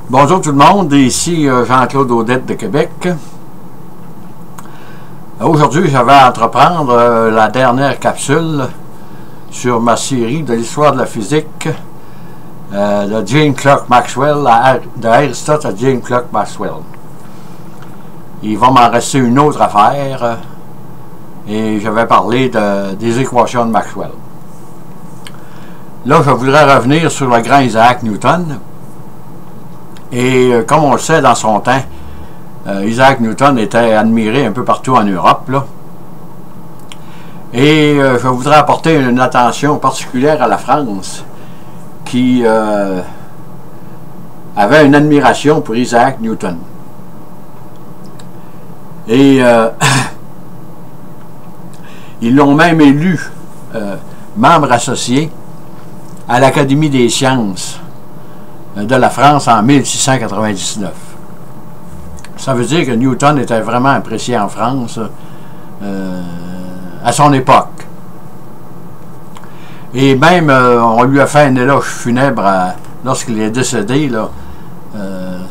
Bonjour tout le monde, ici Jean-Claude Audette de Québec. Aujourd'hui, je vais entreprendre la dernière capsule sur ma série de l'histoire de la physique de James Clerk Maxwell, de Aristote à James Clerk Maxwell. Il va m'en rester une autre affaire et je vais parler des équations de Maxwell. Là, je voudrais revenir sur le grand Isaac Newton. Et comme on le sait, dans son temps, Isaac Newton était admiré un peu partout en Europe, là. Et je voudrais apporter une attention particulière à la France, qui avait une admiration pour Isaac Newton. Et ils l'ont même élu membre associé à l'Académie des sciences de la France en 1699. Ça veut dire que Newton était vraiment apprécié en France à son époque. Et même, on lui a fait un éloge funèbre lorsqu'il est décédé.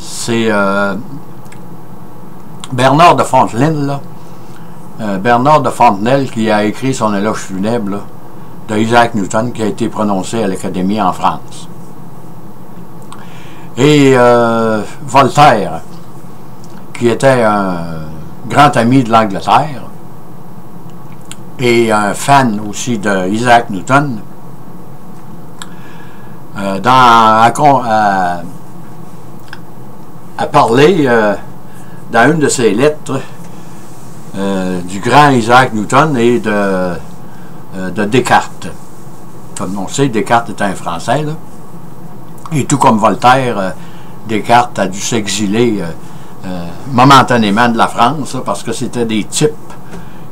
C'est Bernard de Fontenelle, Bernard de Fontenelle qui a écrit son éloge funèbre de Isaac Newton qui a été prononcé à l'Académie en France. Et Voltaire, qui était un grand ami de l'Angleterre et un fan aussi de Isaac Newton, a parlé dans une de ses lettres du grand Isaac Newton et de Descartes. Comme on sait, Descartes était un Français, là. Et tout comme Voltaire, Descartes a dû s'exiler momentanément de la France, parce que c'était des types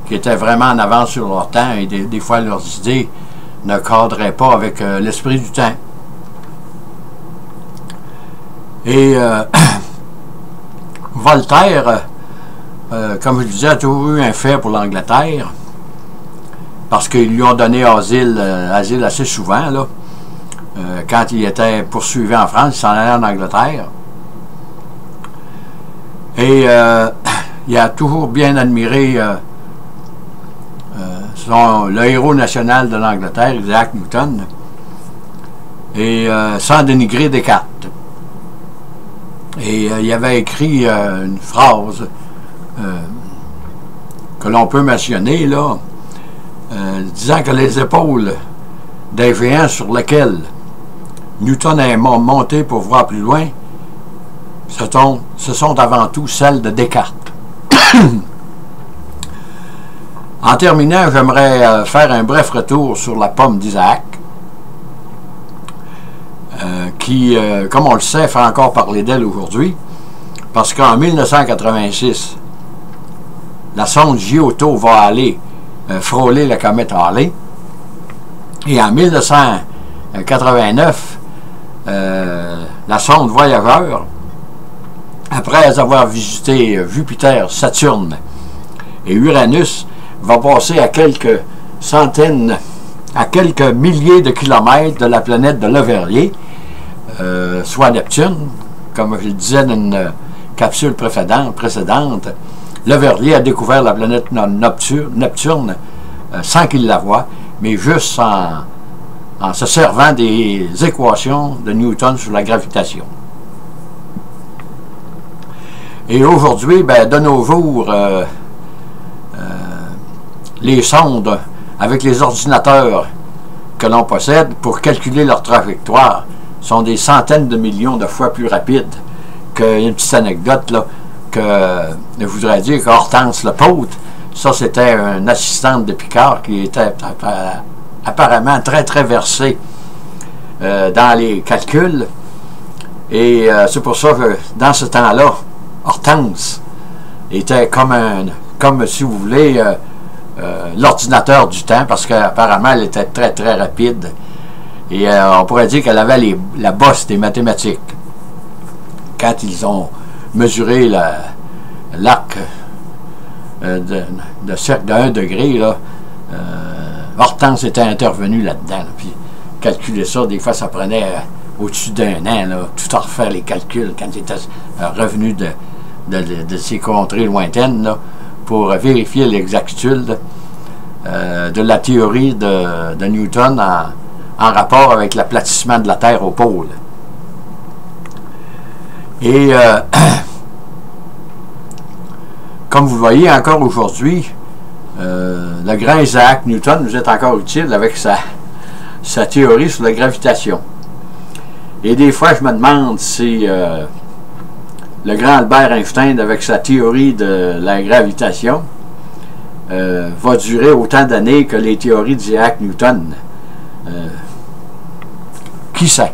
qui étaient vraiment en avance sur leur temps et des fois leurs idées ne cadraient pas avec l'esprit du temps. Et Voltaire, comme je le disais, a toujours eu un fait pour l'Angleterre, parce qu'ils lui ont donné asile assez souvent, là. Quand il était poursuivi en France, il s'en allait en Angleterre. Et il a toujours bien admiré le héros national de l'Angleterre, Isaac Newton, et sans dénigrer Descartes. Et il avait écrit une phrase que l'on peut mentionner, là, disant que les épaules des géants sur lesquels Newton est monté pour voir plus loin, ce sont avant tout celles de Descartes. En terminant, j'aimerais faire un bref retour sur la pomme d'Isaac, qui, comme on le sait, fait encore parler d'elle aujourd'hui, parce qu'en 1986, la sonde Giotto va aller frôler la comète Halley, et en 1989, la sonde Voyageur, après avoir visité Jupiter, Saturne et Uranus, va passer à quelques centaines, à quelques milliers de kilomètres de la planète de Leverrier, soit Neptune. Comme je le disais dans une capsule précédente, Leverrier a découvert la planète Neptune sans qu'il la voie, mais juste en se servant des équations de Newton sur la gravitation. Et aujourd'hui, de nos jours, les sondes, avec les ordinateurs que l'on possède pour calculer leur trajectoire, sont des centaines de millions de fois plus rapides. Une petite anecdote, là, que je voudrais dire qu'Hortense Lepôtre, ça c'était une assistante de Picard qui était apparemment très très versée dans les calculs, et c'est pour ça que dans ce temps-là, Hortense était comme si vous voulez l'ordinateur du temps, parce qu'apparemment elle était très très rapide, et on pourrait dire qu'elle avait la bosse des mathématiques. Quand ils ont mesuré l'arc de cercle de 1 degré, là, Hortense était intervenu là-dedans, puis calculer ça, des fois ça prenait au-dessus d'un an, là, tout à refaire les calculs quand il était revenu de ces contrées lointaines, là, pour vérifier l'exactitude de la théorie de Newton en rapport avec l'aplatissement de la Terre au pôle. Et comme vous le voyez encore aujourd'hui, le grand Isaac Newton nous est encore utile avec sa théorie sur la gravitation. Et des fois, je me demande si le grand Albert Einstein, avec sa théorie de la gravitation, va durer autant d'années que les théories d'Isaac Newton. Qui sait?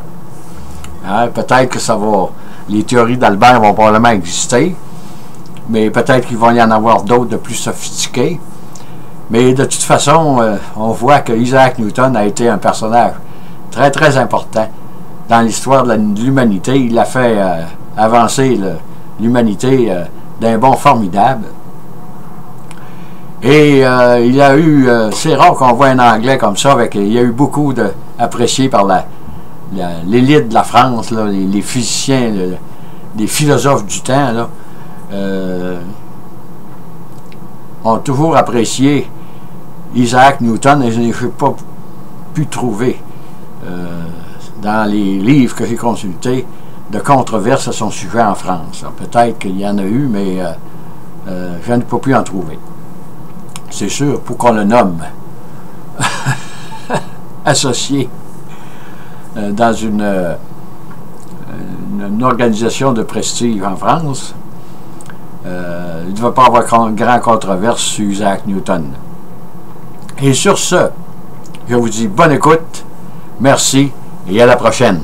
Hein, peut-être que les théories d'Albert vont probablement exister, mais peut-être qu'il va y en avoir d'autres de plus sophistiqués. Mais de toute façon, on voit que Isaac Newton a été un personnage très très important dans l'histoire de l'humanité. Il a fait avancer l'humanité d'un bond formidable. Et il a eu, c'est rare qu'on voit un Anglais comme ça, il y a eu beaucoup apprécié par l'élite de la France, là, les physiciens, les philosophes du temps, là, ont toujours apprécié Isaac Newton, et je n'ai pas pu trouver dans les livres que j'ai consultés de controverses à son sujet en France. Peut-être qu'il y en a eu, mais je n'ai pas pu en trouver. C'est sûr, pour qu'on le nomme associé dans une organisation de prestige en France, il ne devait pas avoir grand controverse sur Isaac Newton. Et sur ce, je vous dis bonne écoute, merci et à la prochaine.